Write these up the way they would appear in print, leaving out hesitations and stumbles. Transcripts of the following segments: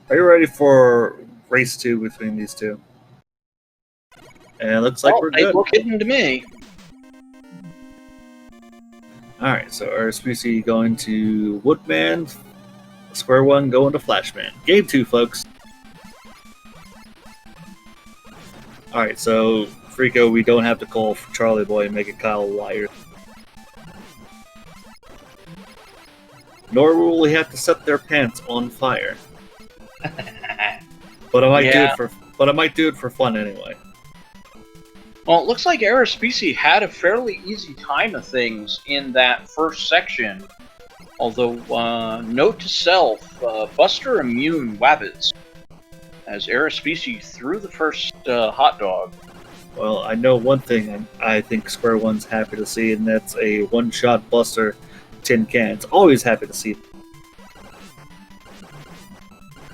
Are you ready for race 2 between these two? And it looks like we're They good. look hidden to me. Alright, so Arispici going to Woodman, Square One going to Flashman. Game 2, folks. Alright, so Frico, we don't have to call for Charlie Boy and make it Kyle a liar. Nor will we have to set their pants on fire. But I might do it for fun anyway. Well, it looks like Arispici had a fairly easy time of things in that first section. Although, note to self, Buster immune Wabbits, as Arispici threw the first hot dog. Well, I know one thing I think Square One's happy to see, and that's a one-shot Buster tin can. It's always happy to see.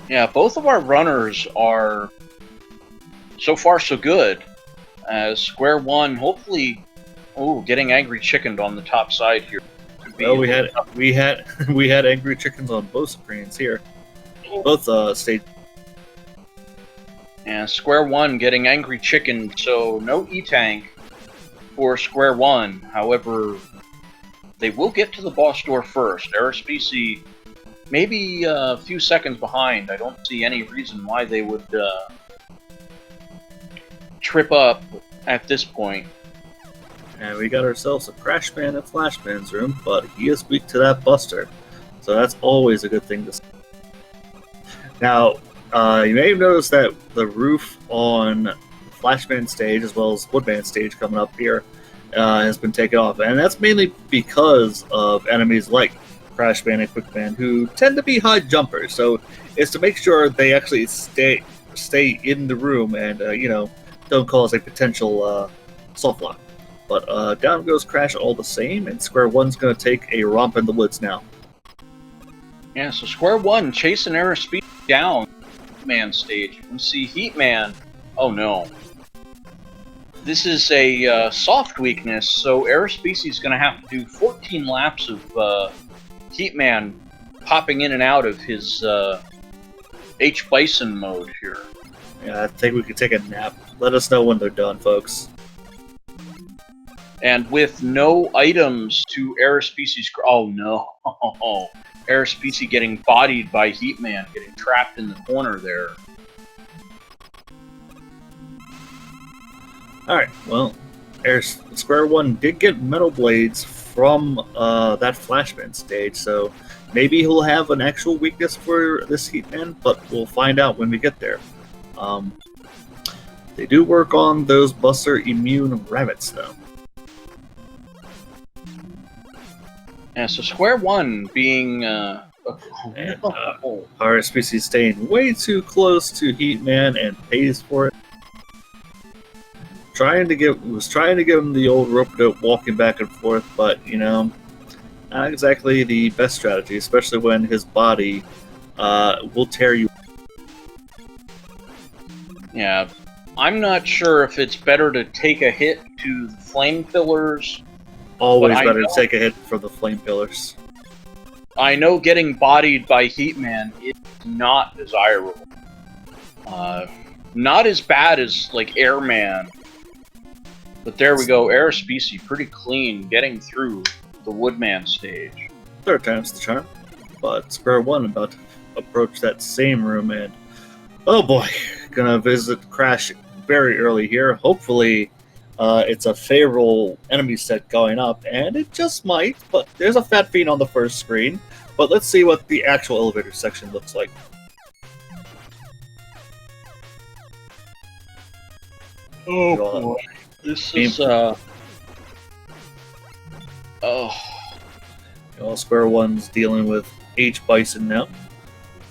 Yeah, both of our runners are so far so good. As Square One, hopefully, getting angry chickened on the top side here. Well, we had angry chickens on both screens here, both stage. And Square One getting angry chicken, so no E-Tank for Square One. However, they will get to the boss door first. Arispici maybe a few seconds behind. I don't see any reason why they would trip up at this point. And we got ourselves a Crashman in Flashman's room, but he is weak to that Buster. So that's always a good thing to see. Now, you may have noticed that the roof on Flashman stage, as well as Woodman stage coming up here, has been taken off. And that's mainly because of enemies like Crashman and Quickman, who tend to be high jumpers. So it's to make sure they actually stay in the room and, don't cause a potential soft lock. But down goes Crash all the same, and Square One's going to take a romp in the woods now. Yeah, so Square One chasing Arispici down Man stage. You can see Heatman. Oh no. This is a soft weakness, so Arispici's going to have to do 14 laps of Heatman popping in and out of his H-Bison mode here. Yeah, I think we could take a nap. Let us know when they're done, folks. And with no items to Arispici's... Oh no. Arispici getting bodied by Heatman, getting trapped in the corner there. Alright, well, Square One did get Metal Blades from that Flashman stage, so maybe he'll have an actual weakness for this Heatman, but we'll find out when we get there. They do work on those Buster immune rabbits, though. Yeah, so Square One being... Arispici staying way too close to Heatman and pays for it. Was trying to give him the old rope dope walking back and forth, but, not exactly the best strategy, especially when his body will tear you. Yeah, I'm not sure if it's better to take a hit to the flame pillars. Always better to take a hit for the flame pillars. I know getting bodied by Heatman is not desirable. Not as bad as, like, Airman. But there we go, Arispici pretty clean, getting through the Woodman stage. Third time's the charm. But Square One about to approach that same room and... Oh boy, gonna visit Crash very early here. Hopefully, it's a favorable enemy set going up, and it just might, but there's a Fat Fiend on the first screen. But let's see what the actual elevator section looks like. Oh boy. This is, Square One's dealing with H-Bison now.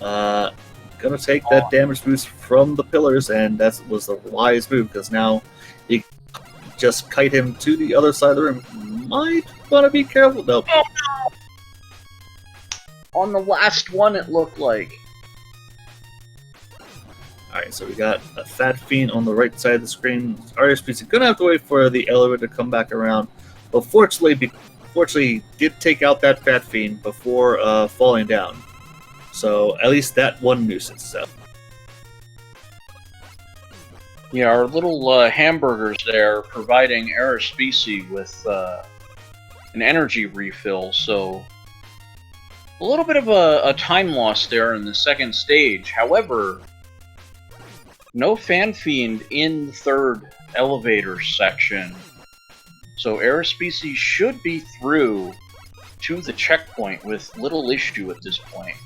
Gonna take that damage boost from the pillars, and that was the wise move, because now you just kite him to the other side of the room. Might wanna be careful. Nope. Oh, no. On the last one, it looked like. Alright, so we got a Fat Fiend on the right side of the screen. Arispici gonna have to wait for the elevator to come back around. But fortunately, did take out that Fat Fiend before falling down. So at least that one nuisance is out. Yeah, our little hamburgers there providing Arispici with an energy refill, so a little bit of a time loss there in the second stage. However, no Fan Fiend in the third elevator section, so Arispici should be through to the checkpoint with little issue at this point.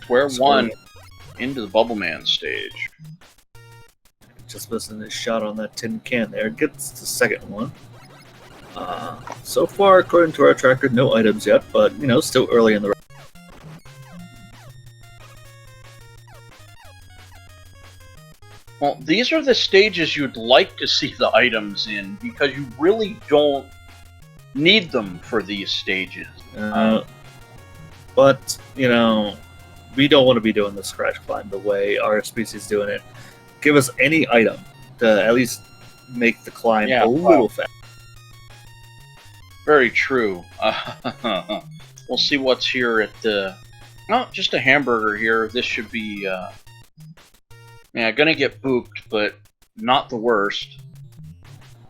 Square one into the Bubble Man stage. Just missing his shot on that tin can there. Gets the second one. So far, according to our tracker, no items yet, but, you know, still early in the round. Well, these are the stages you'd like to see the items in, because you really don't need them for these stages. But, you know, we don't want to be doing the scratch climb the way Arispici is doing it. Give us any item to at least make the climb a little fast. Very true. We'll see what's here at the... Oh, just a hamburger here. This should be... yeah, gonna get booped, but not the worst.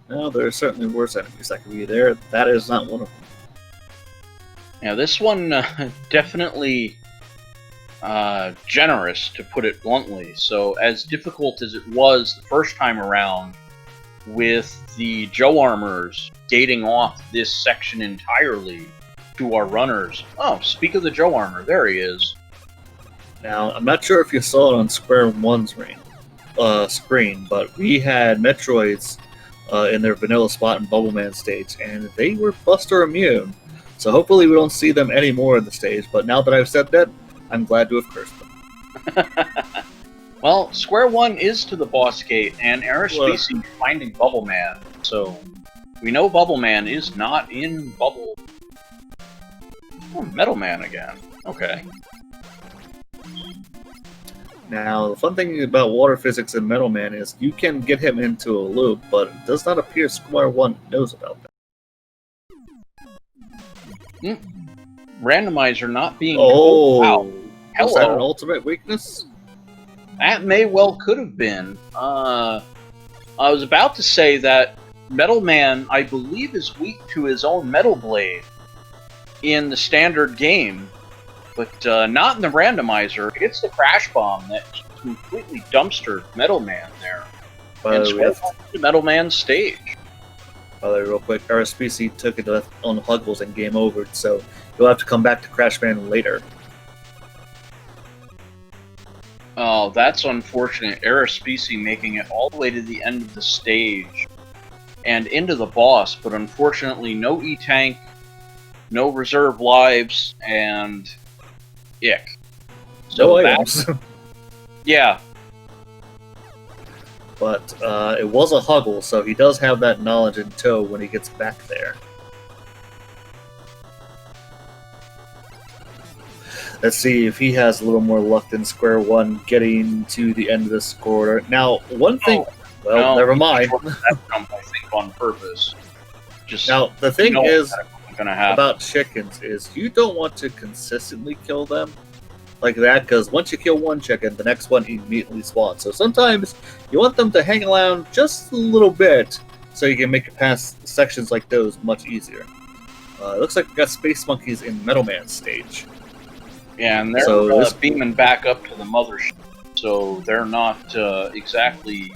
No, there are certainly worse enemies that could be there. That is not one of them. Yeah, this one definitely generous, to put it bluntly. So, as difficult as it was the first time around, with the Joe Armors gating off this section entirely to our runners. Oh, speak of the Joe Armor, there he is. Now, I'm not sure if you saw it on Square 1's screen, but we had Metroids in their vanilla spot in Bubble Man stage, and they were Buster immune. So hopefully we don't see them anymore in the stage, but now that I've said that, I'm glad to have cursed them. Well, Square 1 is to the boss gate, and Arispici finding Bubble Man, so we know Bubble Man is not in Bubble... Oh, Metal Man again. Okay. Now, the fun thing about water physics in Metal Man is you can get him into a loop, but it does not appear Square 1 knows about that. Randomizer not being... Oh! Wow. Was that an ultimate weakness? That may well could have been. I was about to say that Metal Man, I believe, is weak to his own Metal Blade in the standard game, but not in the randomizer. It's the Crash Bomb that completely dumpstered Metal Man there. And Square to Metal Man's stage. By the way, real quick, Arispici took it on Huggles and game over, so you'll have to come back to Crash Man later. Oh, that's unfortunate. Arispici making it all the way to the end of the stage and into the boss, but unfortunately no E-Tank, no reserve lives, and ick. So no items. Yeah. But it was a Huggle, so he does have that knowledge in tow when he gets back there. Let's see if he has a little more luck than Square 1 getting to the end of this quarter. Now, one thing... well, never mind. That jump, I think, on purpose. Just now, the thing is gonna about chickens is you don't want to consistently kill them like that, because once you kill one chicken, the next one immediately spawns. So sometimes you want them to hang around just a little bit so you can make it past sections like those much easier. It looks like we got Space Monkeys in Metal Man stage. Yeah, and they're beaming back up to the mothership, so they're not exactly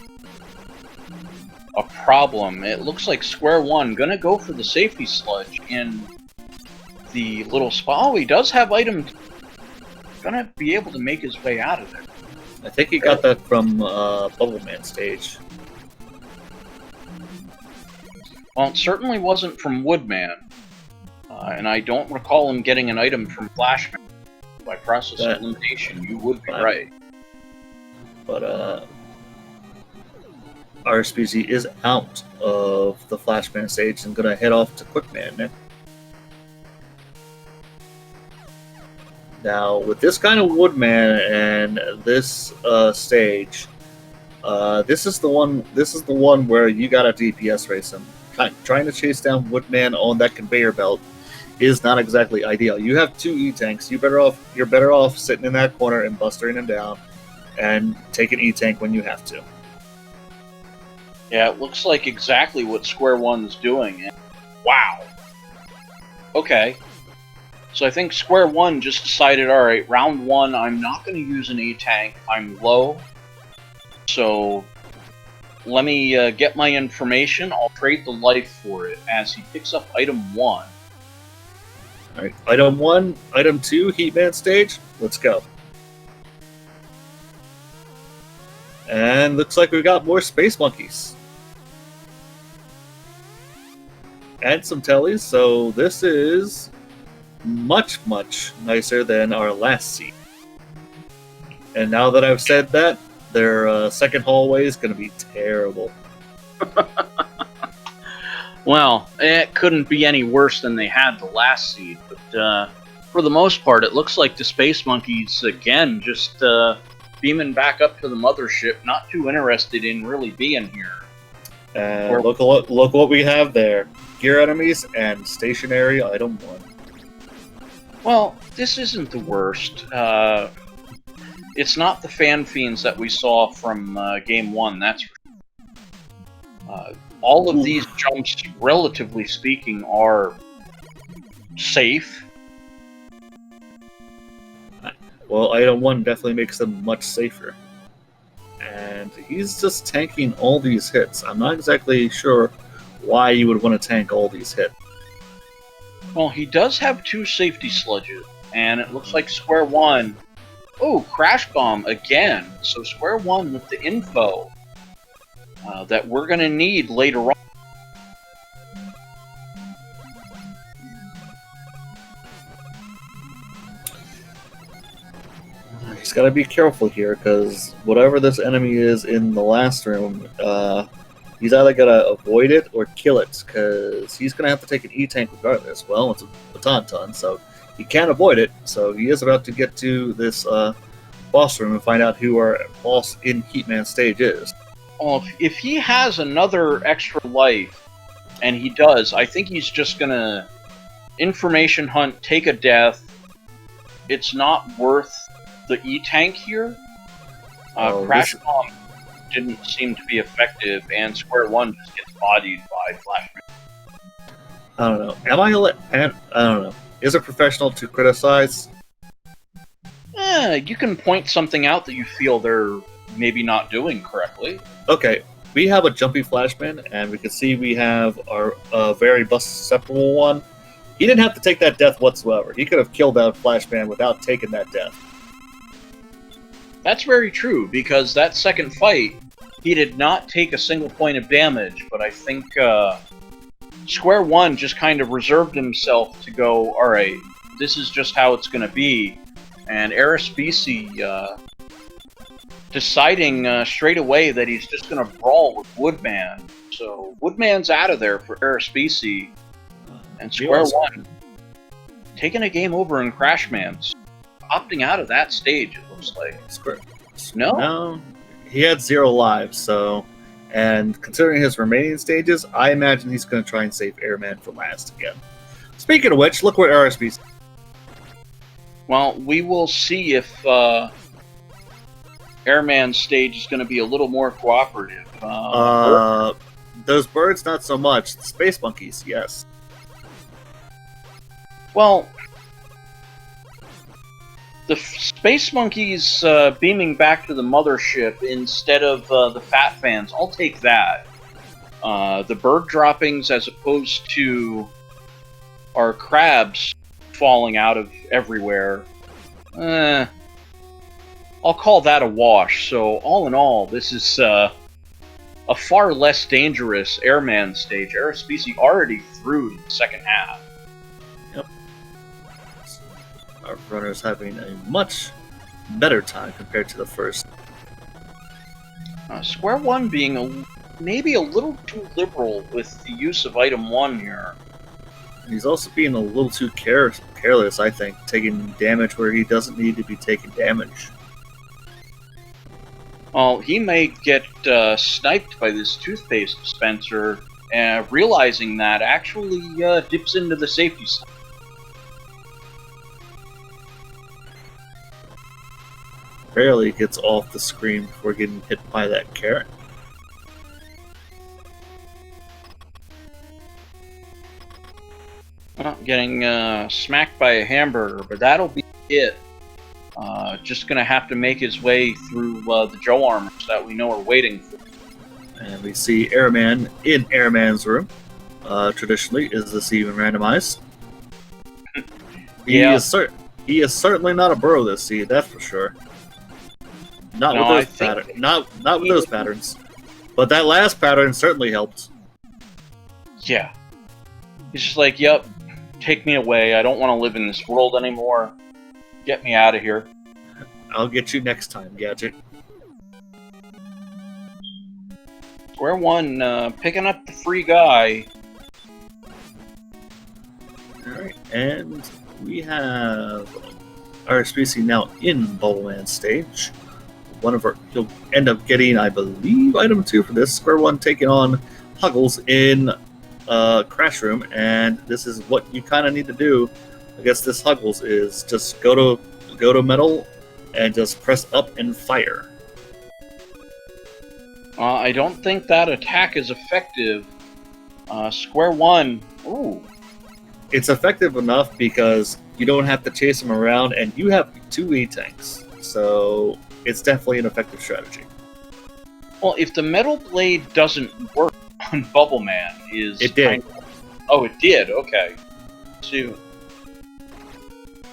a problem. It looks like Square 1 gonna go for the safety sludge in the little spot. Oh, he does have items. Gonna be able to make his way out of there. I think he got that from Bubble Man stage. Well, it certainly wasn't from Woodman, and I don't recall him getting an item from Flashman. By process of elimination, you would be right. But Arispici is out of the Flashman stage and gonna head off to Quickman next. Now, with this kind of Woodman and this stage, this is the one. This is the one where you gotta DPS race him. Trying to chase down Woodman on that conveyor belt is not exactly ideal. You have 2 E-tanks. You're better off sitting in that corner and bustering them down, and take an E-tank when you have to. Yeah, it looks like exactly what Square One's doing. Wow. Okay. So I think Square One just decided, alright, round 1, I'm not going to use an E-tank. I'm low. So let me get my information. I'll trade the life for it as he picks up item 1. Alright, item 1, item 2, Heatman stage. Let's go. And looks like we got more space monkeys. And some tellies, so this is much, much nicer than our last seat. And now that I've said that, their second hallway is going to be terrible. Well, it couldn't be any worse than they had the last seed, but for the most part, it looks like the Space Monkeys, again, just beaming back up to the mothership, not too interested in really being here. Look what we have there. Gear enemies and stationary item 1. Well, this isn't the worst. It's not the fan fiends that we saw from Game 1, that's for sure. All of these jumps, relatively speaking, are safe. Well, item 1 definitely makes them much safer. And he's just tanking all these hits. I'm not exactly sure why you would want to tank all these hits. Well, he does have 2 safety sludges, and it looks like Square One... Oh, Crash Bomb again! So Square One with the info that we're going to need later on. He's got to be careful here, because whatever this enemy is in the last room, he's either going to avoid it or kill it, because he's going to have to take an E-tank regardless. Well, it's a Baton, so he can't avoid it, so he is about to get to this boss room and find out who our boss in Heatman stage is. Well, if he has another extra life, and he does, I think he's just going to information hunt, take a death. It's not worth the E-tank here. Crash Bomb didn't seem to be effective, and Square One just gets bodied by Flashman. I don't know. I don't know. Is it professional to criticize? You can point something out that you feel they're maybe not doing correctly. Okay, we have a jumpy Flashman, and we can see we have our very bust susceptible one. He didn't have to take that death whatsoever. He could have killed that Flashman without taking that death. That's very true, because that second fight, he did not take a single point of damage, but I think Square One just kind of reserved himself to go, alright, this is just how it's going to be, and Arispici deciding straight away that he's just going to brawl with Woodman. So Woodman's out of there for Arispici, and Square One taking a game over in Crashman's, opting out of that stage, it looks like. No, he had 0 lives, so, and considering his remaining stages, I imagine he's going to try and save Airman for last again. Speaking of which, look where RSP's. Well, we will see if Airman's stage is going to be a little more cooperative. Those birds, not so much. The Space Monkeys, yes. Well, the Space Monkeys beaming back to the mothership instead of the Fat Fans, I'll take that. The bird droppings as opposed to our crabs falling out of everywhere, I'll call that a wash. So all in all, this is a far less dangerous Airman stage. Arispici already through the second half. Yep. Our runner's having a much better time compared to the first. Square One being maybe a little too liberal with the use of item 1 here. He's also being a little too careless, I think, taking damage where he doesn't need to be taking damage. Well, he may get sniped by this toothpaste dispenser, realizing that actually dips into the safety slot. barely gets off the screen before getting hit by that carrot. Getting smacked by a hamburger, but that'll be it. Just gonna have to make his way through the Joe armors that we know are waiting for. And we see Airman in Airman's room. Traditionally, is this even randomized? Yeah. He is certainly not a bro this seed, that's for sure. Not with those patterns. Not with those patterns. But that last pattern certainly helped. Yeah. He's just like, yep, take me away. I don't want to live in this world anymore. Get me out of here. I'll get you next time, Gadget. Square one, picking up the free guy. Alright, and we have Arispici now in Bubbleman stage. He'll end up getting, I believe, item 2 for this. Square one taking on Huggles in Crash Room, and this is what you kind of need to do. I guess this Huggles is just go to metal and just press up and fire. I don't think that attack is effective. Square one. Ooh. It's effective enough because you don't have to chase him around, and you have 2 E-tanks, so it's definitely an effective strategy. Well, if the metal blade doesn't work on Bubble Man, it did. Oh, it did. Okay.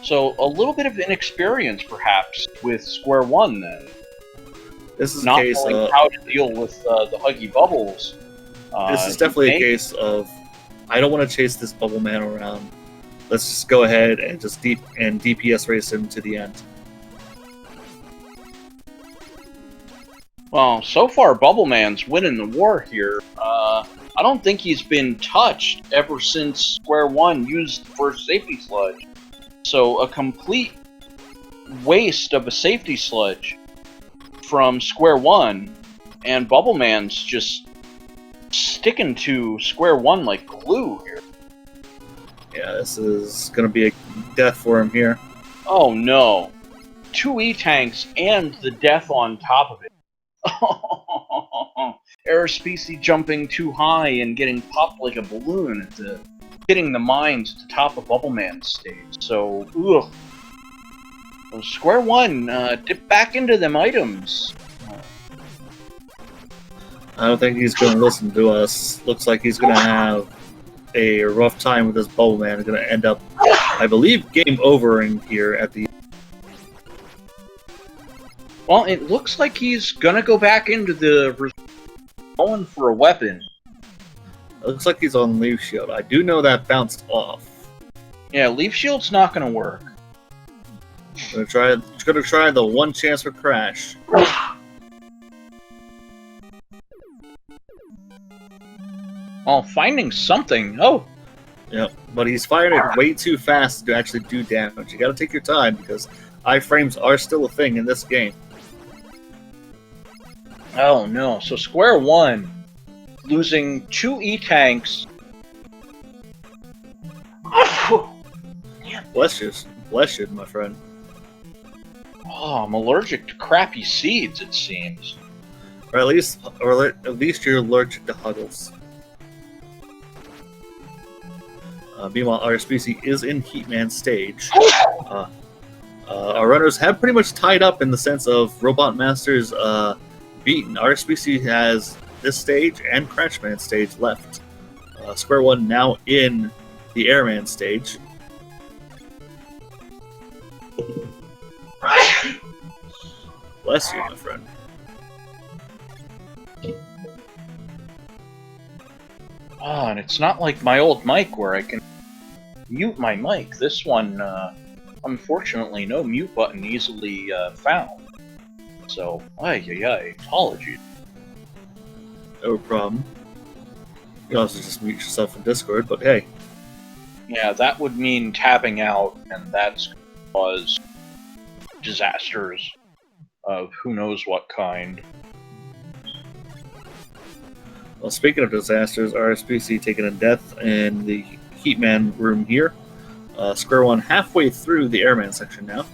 So a little bit of inexperience, perhaps, with Square one then. This is not a case knowing how to deal with the Huggy Bubbles. This is definitely a case of, I don't want to chase this Bubble Man around. Let's just go ahead and just DPS race him to the end. Well, so far Bubble Man's winning the war here. I don't think he's been touched ever since Square one used the first safety sludge. So a complete waste of a safety sludge from Square one, and Bubble Man's just sticking to Square one like glue here. Yeah, this is going to be a death for him here. Oh no. 2 E-tanks and the death on top of it. Arispici jumping too high and getting popped like a balloon hitting the mines at the top of Bubble Man's stage. So, ugh. So Square one, dip back into them items. I don't think he's going to listen to us. Looks like he's going to have a rough time with this Bubble Man. He's going to end up, I believe, game over in here at the... Well, it looks like he's going to go back into the... going for a weapon. It looks like he's on Leaf Shield. I do know that bounced off. Yeah, Leaf Shield's not going to work. Gonna try the one chance for Crash. Oh, finding something. Oh. Yep, but he's firing it way too fast to actually do damage. You gotta take your time because iframes are still a thing in this game. Oh no, so Square one losing 2 E-tanks. Bless you, my friend. Oh, I'm allergic to crappy seeds, it seems. Or at least you're allergic to Huggles. Meanwhile, Arispici is in Heatman stage. Our runners have pretty much tied up in the sense of Robot Masters beaten. Arispici has this stage and Crashman stage left. Square one now in the Airman stage. Bless you, my friend. Oh, and it's not like my old mic where I can mute my mic. This one, unfortunately, no mute button easily found. So, apologies. No problem. You can also just mute yourself in Discord, but hey. Yeah, that would mean tabbing out, and that's going to cause disasters of who knows what kind. Well, speaking of disasters, Arispici taking a death in the Heatman room here. Square one halfway through the Airman section now.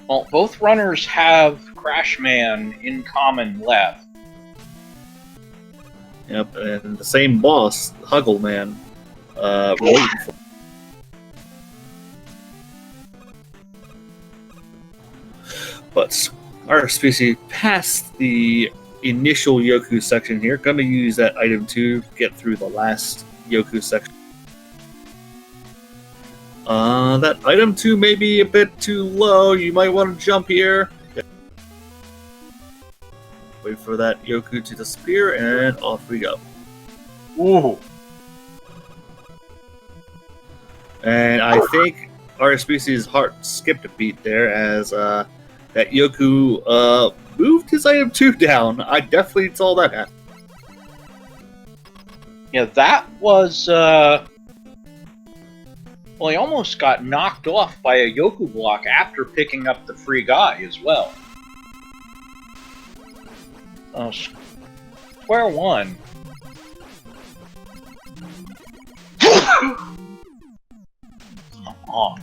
Well, both runners have Crashman in common left. Yep, and the same boss, Huggle Man, waiting for. But Arispici passed the initial Yoku section here. Gonna use that item 2 to get through the last Yoku section. That item 2 may be a bit too low. You might want to jump here. Wait for that Yoku to disappear, and off we go. Ooh. And I think Arispici's heart skipped a beat there as that Yoku moved his item 2 down. I definitely saw that happen. Yeah, that was, well, he almost got knocked off by a Yoku block after picking up the free guy as well. Square one. Come on.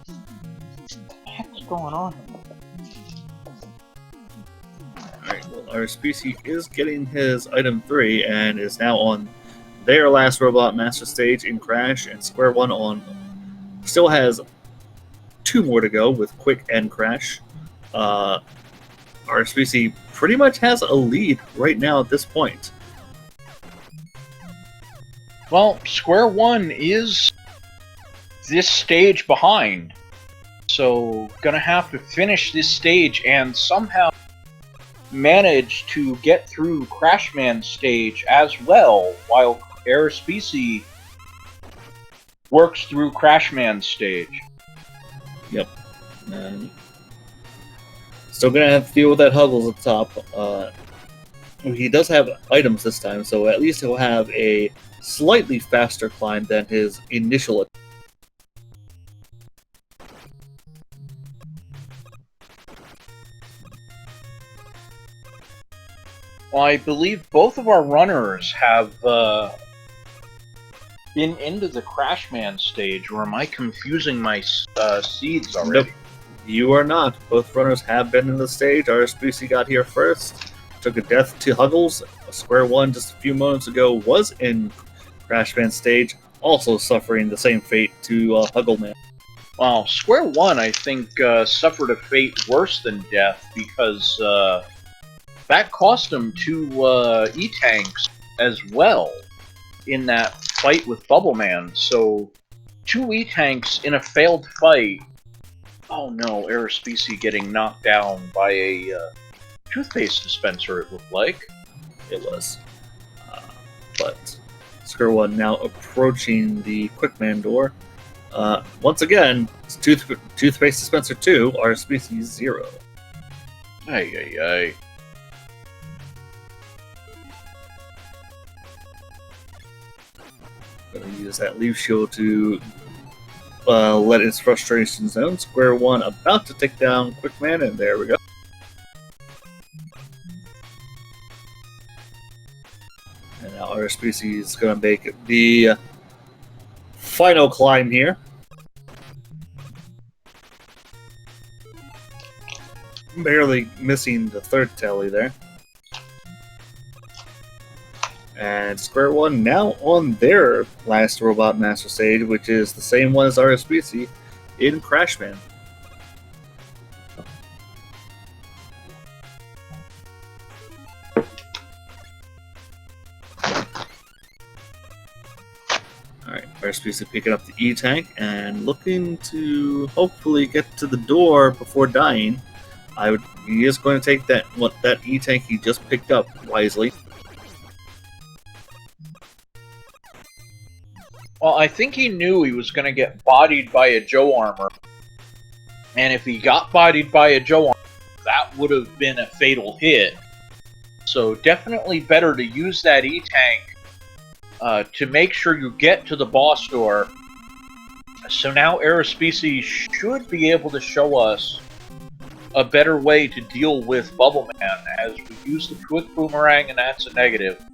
What the heck's going on? Alright, well, Arispici is getting his item 3 and is now on their last Robot Master stage in Crash, and Square One on still has 2 more to go with Quick and Crash. Arispici pretty much has a lead right now at this point. Well, Square One is this stage behind, so gonna have to finish this stage and somehow manage to get through Crashman's stage as well, while Arispici works through Crashman's stage. Yep. And still gonna have to deal with that Huggles at the top. He does have items this time, so at least he'll have a slightly faster climb than his initial attack. Well, I believe both of our runners have been into the Crashman stage, or am I confusing my seeds already? Nope. You are not. Both runners have been in the stage. Arispici got here first. Took a death to Huggles. Square One just a few moments ago was in Crashman stage, also suffering the same fate to Huggleman. Well, Square One, I think, suffered a fate worse than death because that cost him 2 E-Tanks as well in that fight with Bubbleman. So, 2 E-Tanks in a failed fight. Oh no, Arispici getting knocked down by a toothpaste dispenser, it looked like. It was. But Square One now approaching the Quickman door. Once again, it's Toothpaste Dispenser 2, Arispici 0. Ay, ay, ay. Gonna use that Leaf Shield to let its frustrations known. Square One about to take down Quickman, and there we go. And now Arispici is going to make the final climb here. Barely missing the 3rd tally there. And Square One now on their last Robot Master stage, which is the same one as Arispici in Crashman. Alright, Arispici picking up the E-Tank and looking to hopefully get to the door before dying. He is going to take that E-Tank he just picked up wisely. Well, I think he knew he was going to get bodied by a Joe Armor. And if he got bodied by a Joe Armor, that would have been a fatal hit. So definitely better to use that E-Tank to make sure you get to the boss door. So now Arispici should be able to show us a better way to deal with Bubbleman, as we use the Quick Boomerang and that's a negative.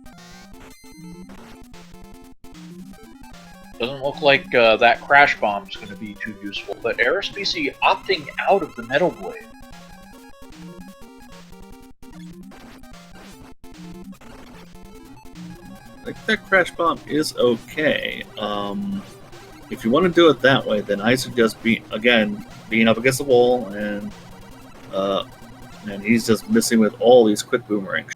Doesn't look like that crash bomb is going to be too useful, but Arispici opting out of the Metal Blade. I think that crash bomb is okay. If you want to do it that way, then I suggest being up against the wall, and he's just missing with all these quick boomerangs.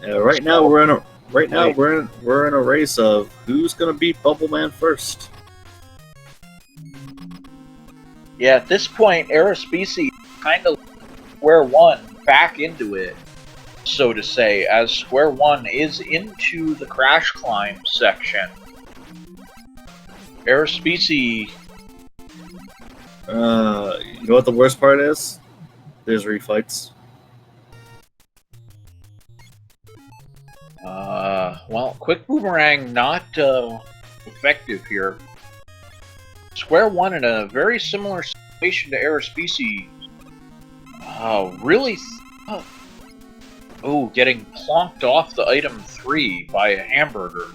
Right now we're in a race of who's gonna beat Bubble Man first. Yeah, at this point, Arispici kind of Square One back into it, so to say, as Square One is into the crash climb section. Arispici. You know what the worst part is? There's refights. Well, quick boomerang not effective here. Square One in a very similar situation to Arispici. Really. Getting plonked off the item 3 by a hamburger.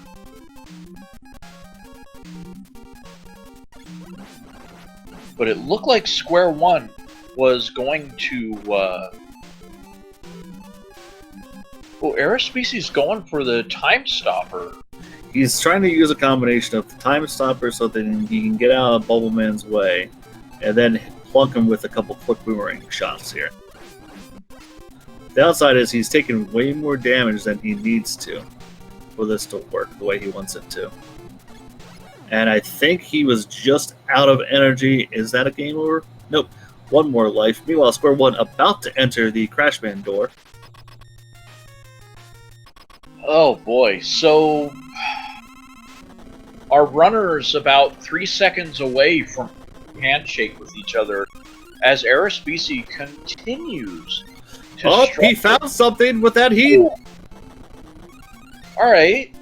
But it looked like Square One was going to. Arispici's going for the time stopper. He's trying to use a combination of the time stopper so that he can get out of Bubble Man's way, and then plunk him with a couple quick boomerang shots here. The downside is he's taking way more damage than he needs to for this to work the way he wants it to. And I think he was just out of energy. Is that a game over? Nope. One more life. Meanwhile, Square One about to enter the Crashman door. Oh boy, so our runners about 3 seconds away from handshake with each other as Arispici continues to he found something with that heat! Ooh. Alright.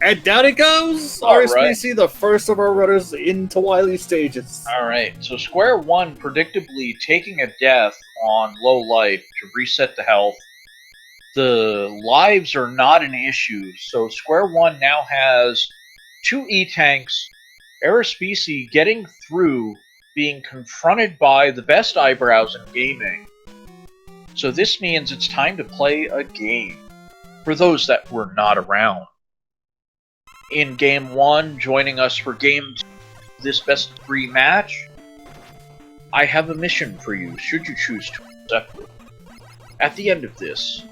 And down it goes! Arispici, the first of our runners into Wily stages. Alright, so Square One predictably taking a death on low life to reset the health. The lives are not an issue, so Square One now has 2 E-tanks, Arispici getting through, being confronted by the best eyebrows in gaming. So this means it's time to play a game, for those that were not around. In Game 1, joining us for Game 2, this best-of-3 match, I have a mission for you, should you choose to accept it. At the end of this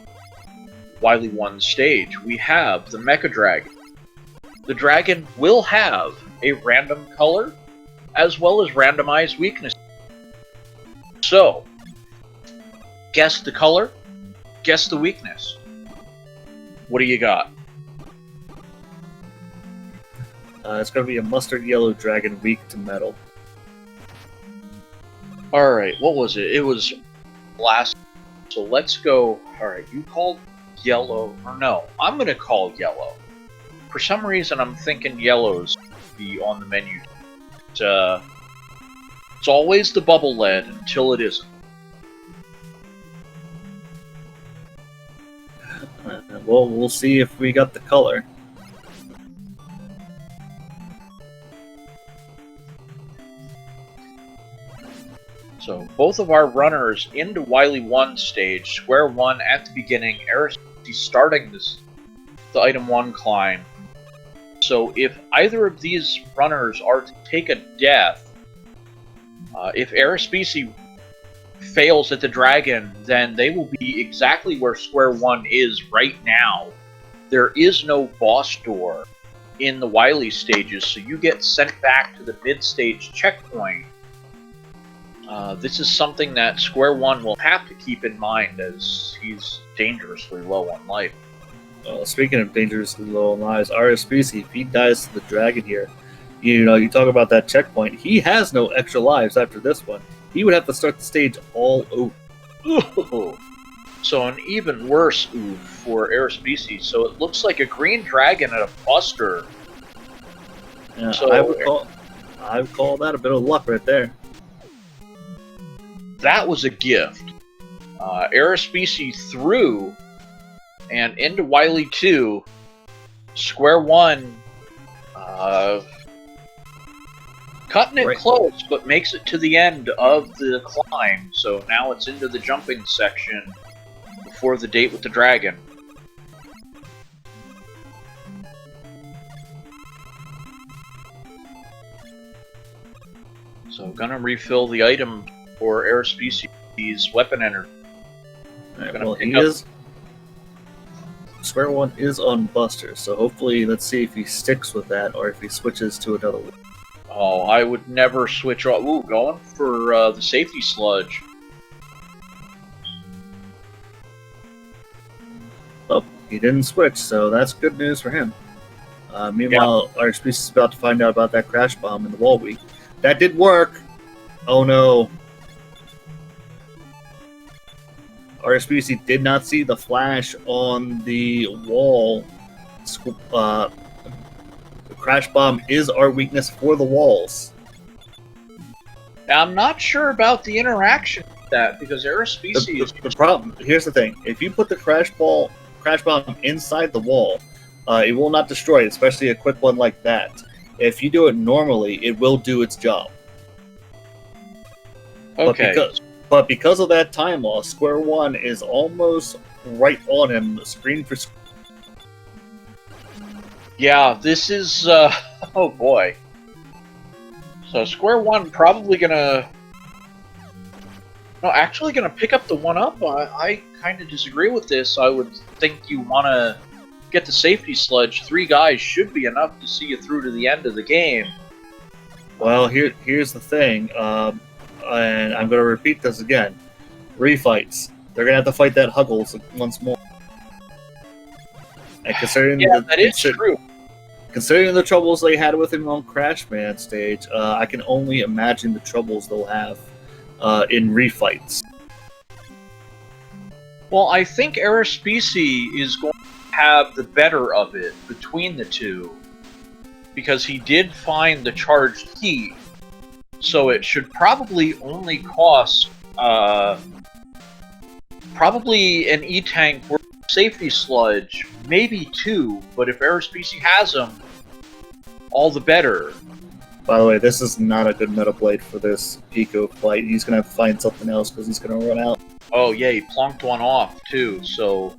Wily 1 stage, we have the Mecha Dragon. The dragon will have a random color, as well as randomized weaknesses. So, guess the color, guess the weakness. What do you got? It's going to be a mustard yellow dragon weak to metal. Alright, what was it? It was last. So let's go. Alright, you called yellow. Or no, I'm going to call yellow. For some reason, I'm thinking yellow's be on the menu. It's always the bubble lead until it isn't. Well, we'll see if we got the color. So both of our runners into Wily 1 stage, Square One at the beginning, Arispici starting the item 1 climb. So if either of these runners are to take a death, if Arispici fails at the dragon, then they will be exactly where Square One is right now. There is no boss door in the Wily stages, so you get sent back to the mid-stage checkpoint. This is something that Square One will have to keep in mind as he's dangerously low on life. Speaking of dangerously low on lives, Arispici, if he dies to the dragon here, you talk about that checkpoint, he has no extra lives after this one. He would have to start the stage all over. Ooh. So an even worse oof for Arispici. So it looks like a green dragon and a buster. Yeah, So I would call that a bit of luck right there. that was a gift. Arispici through and into Wily 2. Skware 1 cutting it close, but makes it to the end of the climb. So now it's into the jumping section before the date with the dragon. So gonna refill the item for Arispici's weapon energy. Alright, well, he is... Skware 1 is on Buster, so hopefully let's see if he sticks with that or if he switches to another one. Oh, I would never switch off. Ooh, going for the safety sludge. Oh, he didn't switch, so that's good news for him. Meanwhile, Arispici is about to find out about that crash bomb in the wall week. That did work! Oh no. Arispici did not see the flash on the wall. The crash bomb is our weakness for the walls. I'm not sure about the interaction with that, because Arispici is... The problem, here's the thing. If you put the crash bomb inside the wall, it will not destroy it, especially a quick one like that. If you do it normally, it will do its job. Okay. But because of that time loss, Skware 1 is almost right on him, screen for screen. Yeah, this is, oh boy. So Skware 1 probably gonna... No, actually gonna pick up the 1-up. I kind of disagree with this. I would think you want to get the safety sludge. 3 guys should be enough to see you through to the end of the game. Well, here's the thing. And I'm going to repeat this again. Refights. They're going to have to fight that Huggles once more. And considering that is true. Considering the troubles they had with him on Crashman stage, I can only imagine the troubles they'll have in refights. Well, I think Arispici is going to have the better of it between the two, because he did find the charged heat. So it should probably only cost, probably an E-Tank worth of safety sludge, maybe 2, but if Arispici has them, all the better. By the way, this is not a good Metal Blade for this Pico fight. He's going to have to find something else because he's going to run out. Oh yeah, he plonked one off too, so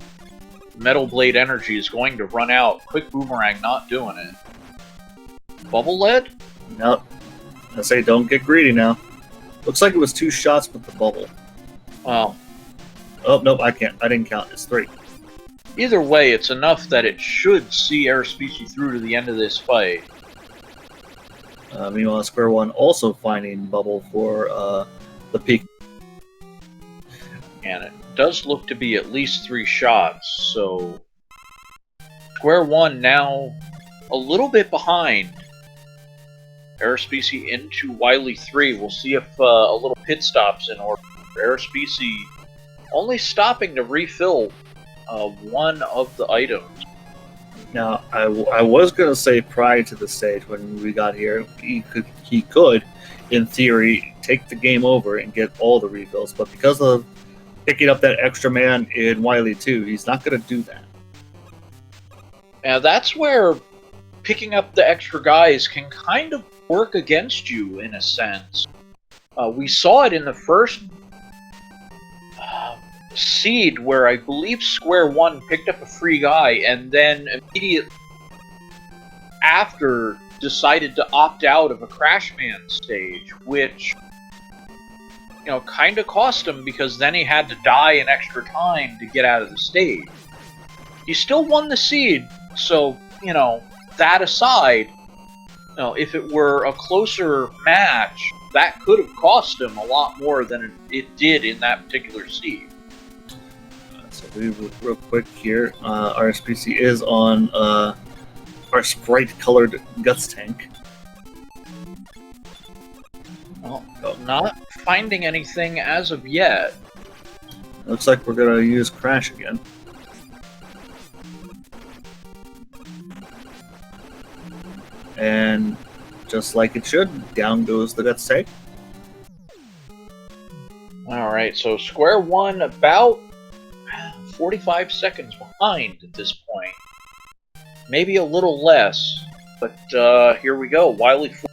Metal Blade energy is going to run out. Quick Boomerang not doing it. Bubble Lead? Nope. I say don't get greedy now. Looks like it was 2 shots with the bubble. Well. Oh, nope, I didn't count. It's 3. Either way, it's enough that it should see Arispici through to the end of this fight. Meanwhile, Skware 1 also finding bubble for the peak. And it does look to be at least 3 shots, so... Skware 1 now a little bit behind. Arispici into Wily 3. We'll see if a little pit stop's in order. Arispici only stopping to refill one of the items. Now, I was going to say prior to the stage when we got here, he could, in theory, take the game over and get all the refills, but because of picking up that extra man in Wily 2, he's not going to do that. Now, that's where picking up the extra guys can kind of work against you, in a sense. We saw it in the first seed, where I believe Skware 1 picked up a free guy, and then immediately after decided to opt out of a Crashman stage, which, you know, kind of cost him, because then he had to die an extra time to get out of the stage. He still won the seed, so, you know, that aside, you know, if it were a closer match, that could have cost him a lot more than it did in that particular seed. So real quick here, Arispici is on our Sprite-colored Guts tank. Well, not finding anything as of yet. Looks like we're going to use Crash again. And just like it should, down goes the Guts tank. Alright, so Square 1 about 45 seconds behind at this point. Maybe a little less, but here we go. Wily 4,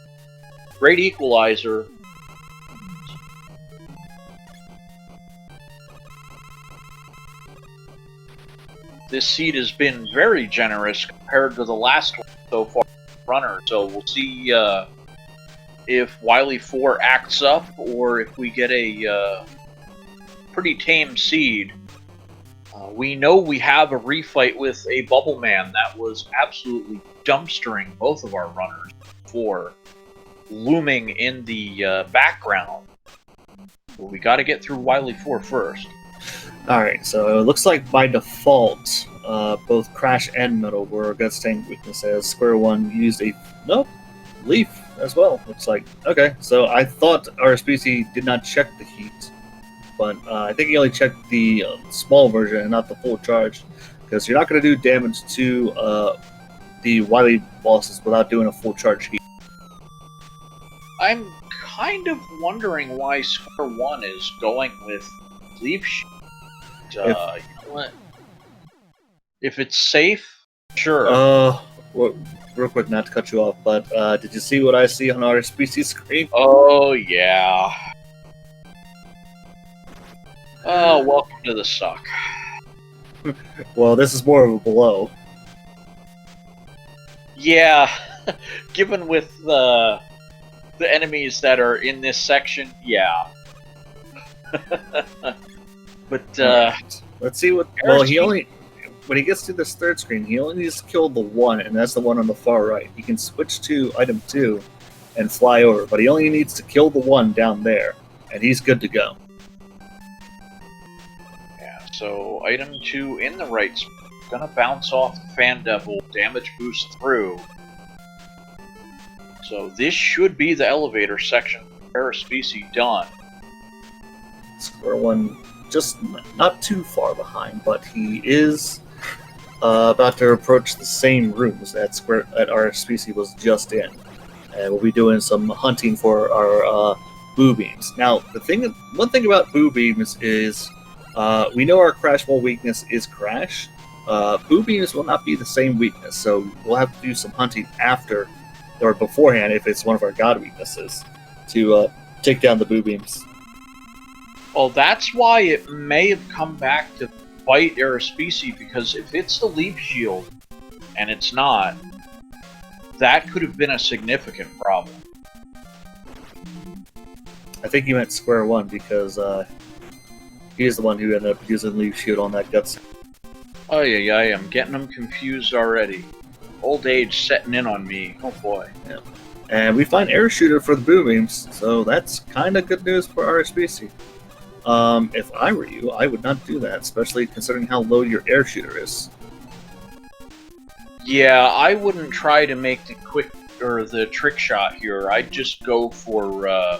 great equalizer. This seed has been very generous compared to the last one so far, runner. So we'll see if Wily 4 acts up or if we get a pretty tame seed. We know we have a refight with a Bubble Man that was absolutely dumpstering both of our runners before, looming in the background. But we got to get through Wily 4 first. Alright, so it looks like by default, both Crash and Metal were good staying weaknesses. Square 1 used a Leaf as well. Looks like okay. So I thought Arispici did not check the heat, but I think he only checked the small version and not the full charge, because you're not going to do damage to the Wily bosses without doing a full charge heat. I'm kind of wondering why Square 1 is going with Leaf Shield. You know what? If it's safe, sure. Well, real quick, not to cut you off, but did you see what I see on our species screen? Oh, yeah. Oh, welcome to the suck. Well, this is more of a blow. Yeah, given with the enemies that are in this section, yeah. But right. Let's see what. Well, when he gets to this third screen, he only needs to kill the one, and that's the one on the far right. He can switch to item 2 and fly over, but he only needs to kill the one down there, and he's good to go. Yeah. So item 2 in the right spot. Gonna bounce off the Fan Devil, damage boost through. So this should be the elevator section. Arispici done. Square 1 just not too far behind, but he is about to approach the same rooms that Arispici was just in, and we'll be doing some hunting for our boo beams. Now, one thing about boo beams is we know our Crash Ball weakness is Crash. Boo beams will not be the same weakness, so we'll have to do some hunting after or beforehand if it's one of our god weaknesses to take down the boo beams. Well, that's why it may have come back to fight Arispici, because if it's the Leaf Shield, and it's not, that could have been a significant problem. I think you meant Square 1, because he's the one who ended up using Leaf Shield on that guts. Oh yeah, I'm getting them confused already. Old age setting in on me. Oh boy. Yeah. And we find Air Shooter for the boo beams, so that's kind of good news for Arispici. If I were you, I would not do that, especially considering how low your air shooter is. Yeah, I wouldn't try to make the trick shot here. I'd just go for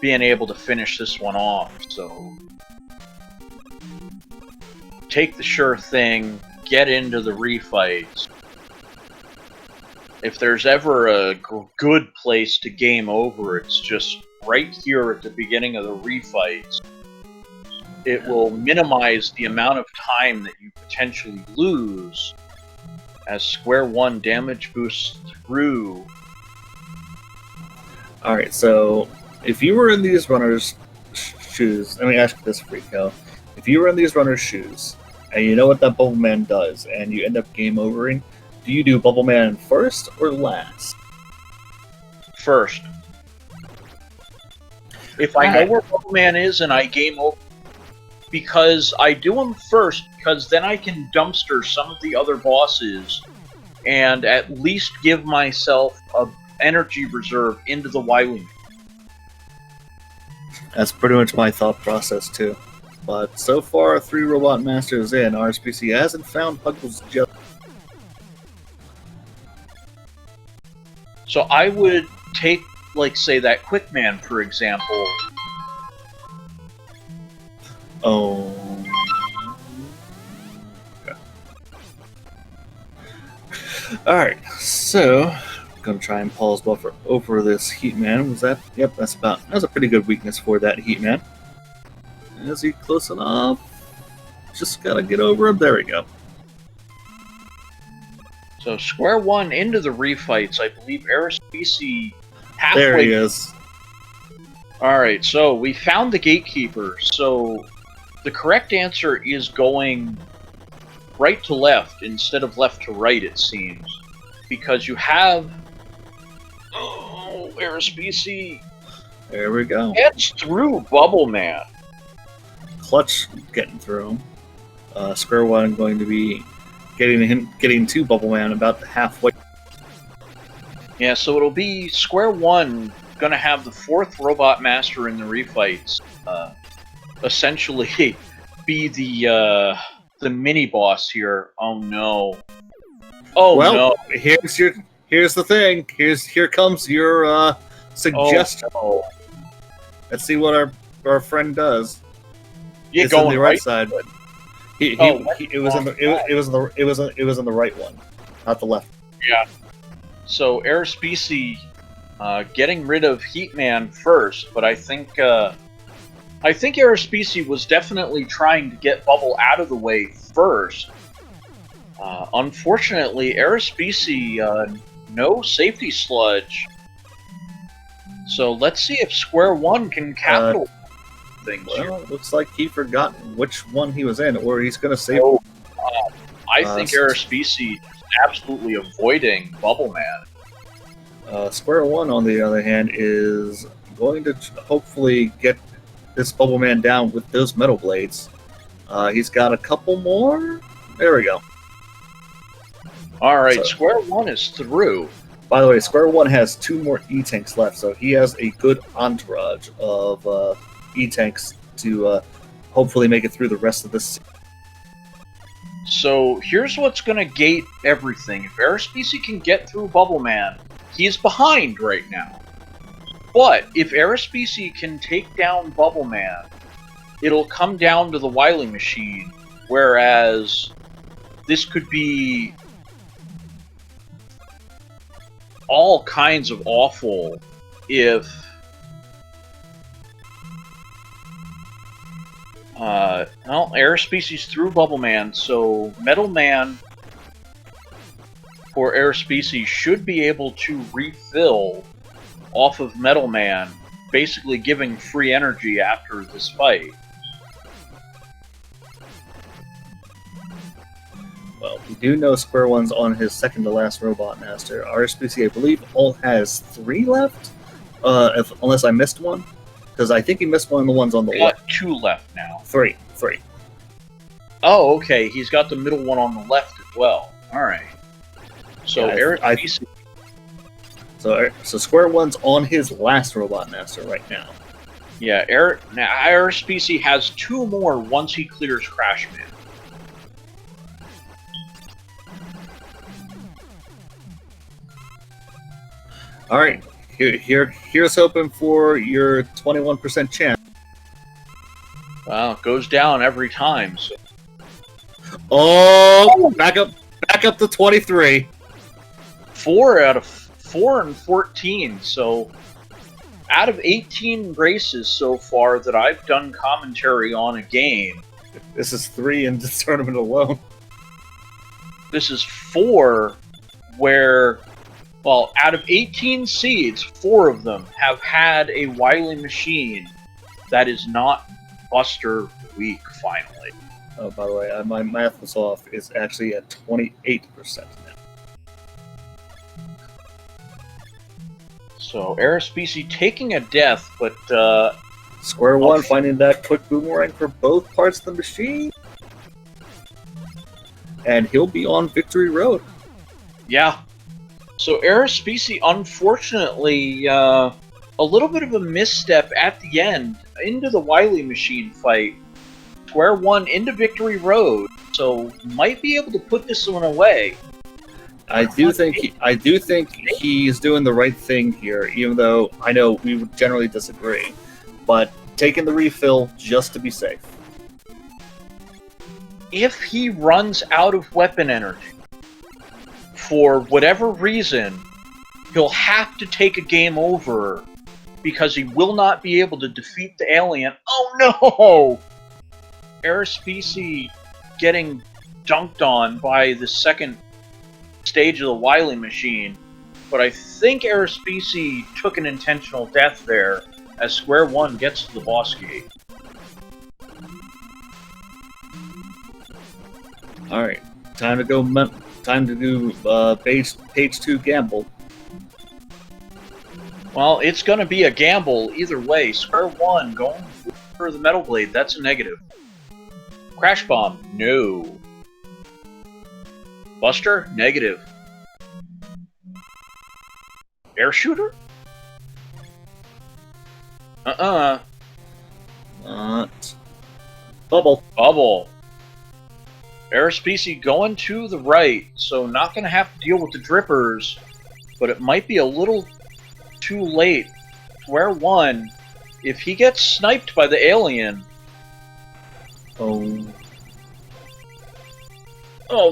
being able to finish this one off. So take the sure thing, get into the refights. If there's ever a good place to game over, it's just right here at the beginning of the refights. It will minimize the amount of time that you potentially lose as Square 1 damage boosts through. Alright, so if you were in these runners' shoes, let me ask you this, Rico. If you were in these runners' shoes, and you know what that Bubble Man does, and you end up game overing, do you do Bubble Man first or last? First. If I know where Bubble Man is and I game over, because I do him first, because then I can dumpster some of the other bosses and at least give myself an energy reserve into the Wily. That's pretty much my thought process too. But so far, 3 Robot Masters in, Arispici hasn't found Puggle's just. So I would take, like, say, that Quick Man, for example. Oh. Okay. Alright, so I'm gonna try and pause buffer over this Heat Man. Was that? Yep, that's a pretty good weakness for that Heat Man. Is he close enough? Just gotta get over him. There we go. So Square One into the refights. I believe Arispici halfway. There he is. Alright, so we found the gatekeeper. So the correct answer is going right to left instead of left to right, it seems. Because you have... Oh, Arispici There we go. gets through Bubble Man. Clutch getting through him. Square One going to be getting to Bubble Man about halfway. Yeah, so it'll be Square One gonna have the 4th Robot Master in the refights. Essentially be the mini boss here. Oh no. Oh well, no. Here's the thing. Here comes your suggestion. Oh, no. Let's see what our friend does. You're It's going on the right side. It was in the right one, not the left. Yeah. So Arispici getting rid of Heatman first, but I think Arispici was definitely trying to get Bubble out of the way first. Unfortunately, Arispici no safety sludge. So let's see if Square One can capitalize things. Well, it looks like he forgot which one he was in, or he's going to save. I think Arispici is absolutely avoiding Bubble Man. Square One, on the other hand, is going to hopefully get this Bubble Man down with those metal blades. He's got a couple more. There we go. Alright, So- Square One is through. By the way, Square One has 2 more E-Tanks left, so he has a good entourage of E-Tanks to hopefully make it through the rest of this. So here's what's going to gate everything. If Arispici can get through Bubble Man, he's behind right now. But if Arispici can take down Bubble Man, it'll come down to the Wily Machine, whereas this could be all kinds of awful if well, Arispici's through Bubble Man, so Metal Man for Arispici should be able to refill off of Metal Man, basically giving free energy after this fight. Well, we do know Square One's on his second to last Robot Master. Arispici, I believe, all has 3 left, unless I missed one, because I think he missed one of the ones on the We left. got 2 left now. 3. Oh, okay, he's got the middle one on the left as well. Alright. So Yeah, Arispici... So Square One's on his last Robot Master right now. Yeah, Arispici has 2 more once he clears Crashman. All right, here's hoping for your 21% chance. Well, it goes down every time, so... Oh, back up to 23. 4 out of 4 and 14, so out of 18 races so far that I've done commentary on a game, This is 3 in this tournament alone. this is 4 where, well, out of 18 seeds, 4 of them have had a Wily Machine that is not Buster Weak, finally. Oh, by the way, my math was off. It's actually at 28% now. So, Arispici taking a death, but, Square One finding that quick boomerang for both parts of the machine. And he'll be on Victory Road. yeah. So, Arispici, unfortunately, a little bit of a misstep at the end into the Wily Machine fight. Square One into Victory Road, so might be able to put this one away. I do think he's doing the right thing here, even though I know we would generally disagree. But taking the refill just to be safe. If he runs out of weapon energy, for whatever reason, he'll have to take a game over because he will not be able to defeat the alien. Oh no! Arispici getting dunked on by the second stage of the Wily machine, but I think Arispici took an intentional death there as Square One gets to the boss gate. All right, time to go. Time to do page 2 gamble. Well, it's going to be a gamble either way. Square One going for the Metal Blade, that's a negative. Crash Bomb, no. Buster, negative. Air Shooter? Bubble. Bubble. Arispici going to the right, so not going to have to deal with the drippers, but it might be a little too late. Square One, if he gets sniped by the alien... Oh,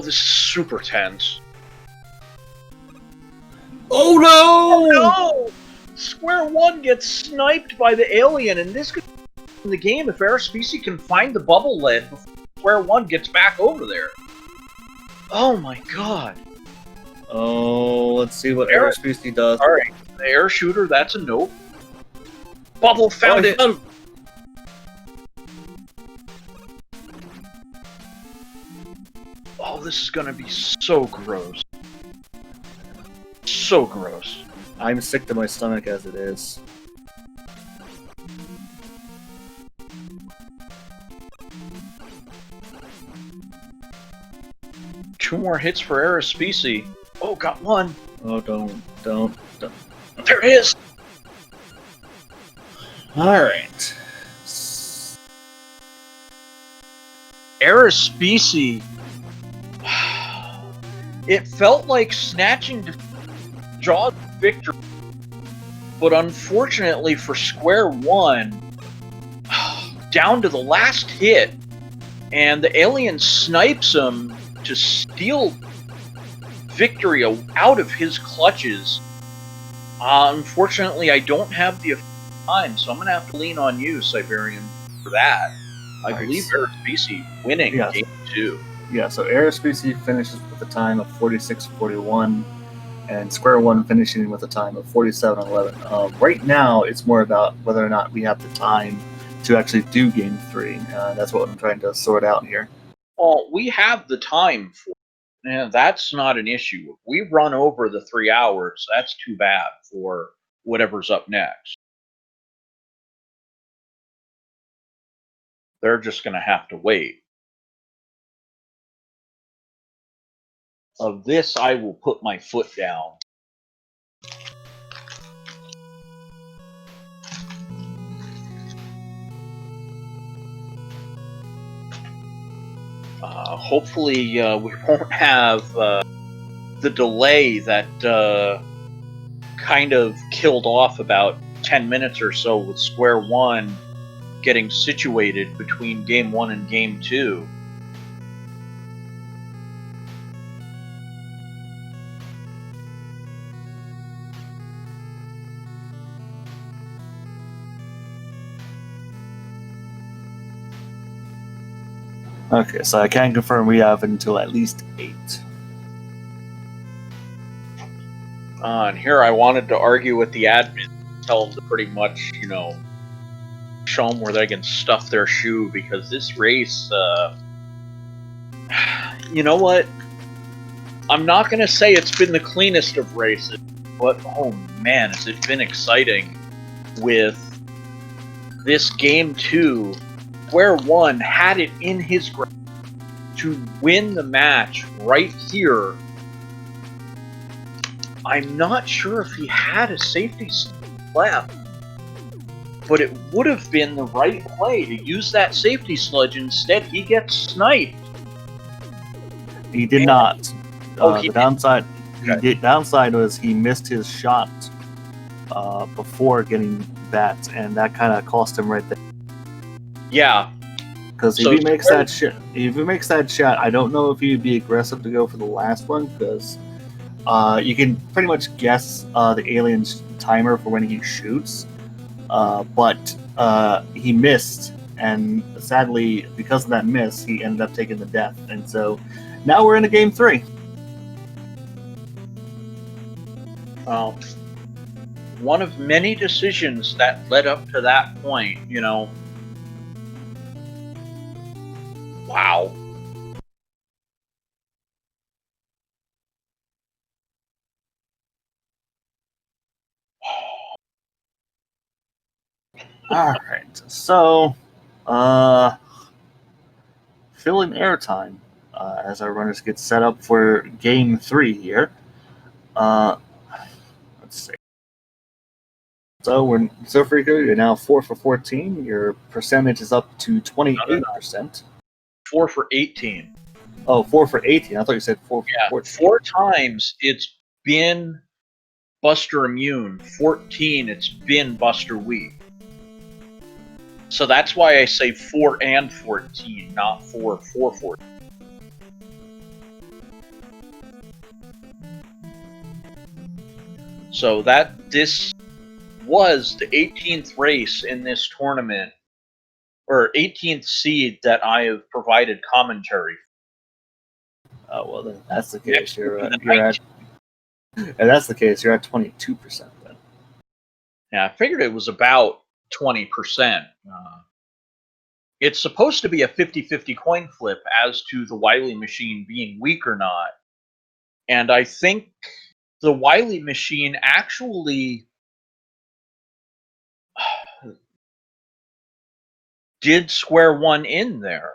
this is super tense. oh no! No! Square One gets sniped by the alien, and this could be in the game if Arispici can find the bubble lid before Square One gets back over there. Oh my god. Oh, let's see what Arispici does. Alright, the air shooter, that's a nope. Bubble found it! Oh, this is gonna be so gross. So gross. I'm sick to my stomach as it is. Two more hits for Arispici. Oh, got one. Oh, don't. There it is! Alright. Arispici. It felt like snatching to draw victory, but unfortunately for Square One, down to the last hit, and the alien snipes him to steal victory out of his clutches. Unfortunately, I don't have the time, so I'm going to have to lean on you, Siberian, for that. I believe Arispici winning game 2. Yeah, so Arispici finishes with a time of 46:41, and Square One finishing with a time of 47:11. Right now, it's more about whether or not we have the time to actually do game 3. That's what I'm trying to sort out here. Well, we have the time for it, and that's not an issue. If we run over the 3 hours, that's too bad for whatever's up next. They're just going to have to wait. Of this, I will put my foot down. Hopefully, we won't have the delay that kind of killed off about 10 minutes or so with Square One getting situated between Game 1 and Game 2. Okay, so I can confirm we have until at least 8. And here I wanted to argue with the admin, tell them to pretty much, show them where they can stuff their shoe, because this race, you know what? I'm not going to say it's been the cleanest of races, but oh man, has it been exciting with this Game 2. Square One had it in his grasp to win the match right here. I'm not sure if he had a safety left, but it would have been the right play to use that safety sludge. Instead, he gets sniped. He did not. He the downside was he missed his shot before getting that, and that kind of cost him right there. Yeah, because if he makes that shot, I don't know if he'd be aggressive to go for the last one, because you can pretty much guess the alien's timer for when he shoots, but he missed, and sadly, because of that miss, he ended up taking the death. And so now we're in a game 3. Well, one of many decisions that led up to that point, you know. Wow. Alright, so, filling airtime as our runners get set up for game 3 here. Let's see. So we're so far good. You're now 4 for 14. Your percentage is up to 28%. 4 for 18. Oh, 4 for 18. I thought you said 4 for 14. 4 times it's been Buster Immune. 14 it's been Buster Weak. So that's why I say 4 and 14, not 4 for 14. So this was the 18th race in this tournament, or 18th seed that I have provided commentary. Oh, well, then that's the case. That's the case. You're at 22% then. Yeah, I figured it was about 20%. It's supposed to be a 50-50 coin flip as to the Wily machine being weak or not. And I think the Wily machine actually did Square One in there.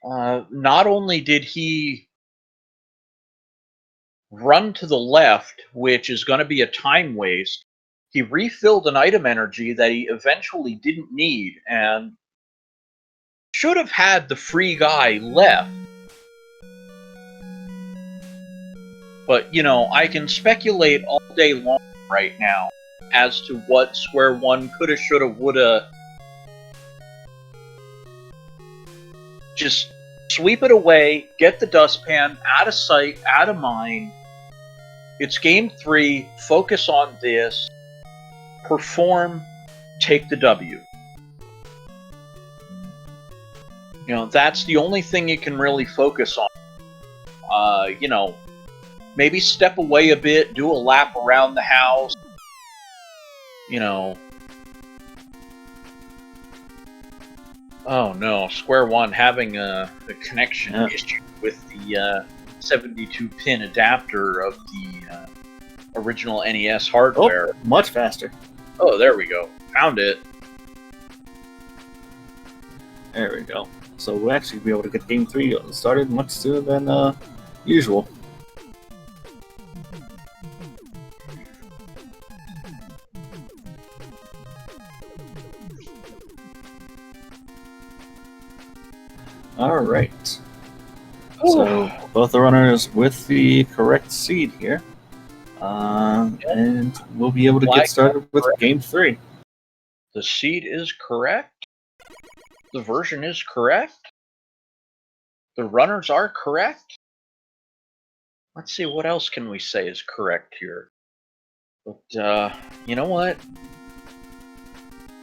Not only did he run to the left, which is going to be a time waste, he refilled an item energy that he eventually didn't need and should have had the free guy left. But, you know, I can speculate all day long right now as to what Square One coulda, shoulda, woulda. Just sweep it away, get the dustpan, out of sight, out of mind. It's game 3, focus on this, perform, take the W. You know, that's the only thing you can really focus on. You know, maybe step away a bit, do a lap around the house. You know. Oh no, Square One having a connection issue with the 72-pin adapter of the original NES hardware. Oh, much faster. Oh, there we go. Found it. There we go. So we'll actually be able to get game 3 started much sooner than usual. Alright. So both the runners with the correct seed here. And we'll be able to get started with game 3. The seed is correct. The version is correct. The runners are correct. Let's see, what else can we say is correct here? But, you know what?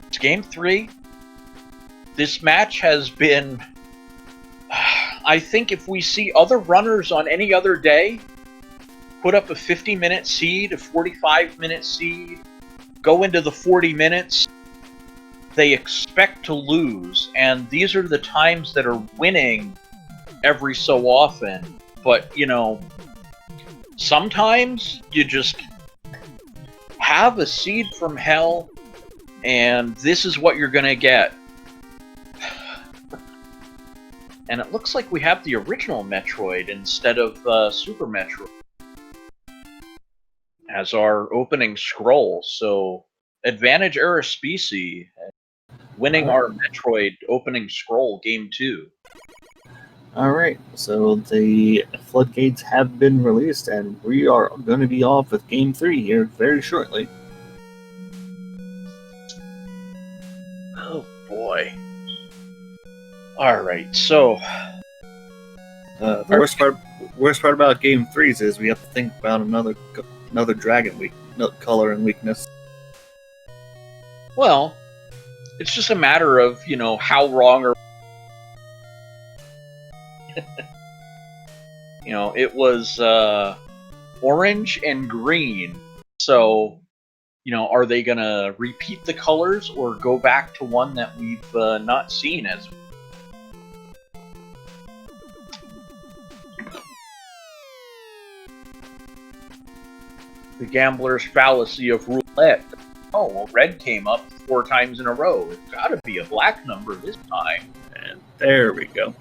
It's game 3. This match has been... I think if we see other runners on any other day put up a 50-minute seed, a 45-minute seed, go into the 40 minutes, they expect to lose, and these are the times that are winning every so often. But, you know, sometimes you just have a seed from hell, and this is what you're gonna get. And it looks like we have the original Metroid instead of Super Metroid as our opening scroll. So, advantage Arispici, winning our Metroid opening scroll, game 2. Alright, so the floodgates have been released, and we are going to be off with game 3 here very shortly. Oh boy. Alright, so... the worst part about game 3s is we have to think about another dragon color and weakness. Well, It's just a matter of, you know, how wrong or you know, it was orange and green. So, you know, are they gonna repeat the colors or go back to one that we've not seen as? The gambler's fallacy of roulette. Oh, well, red came up 4 times in a row. It's gotta be a black number this time. And there we go.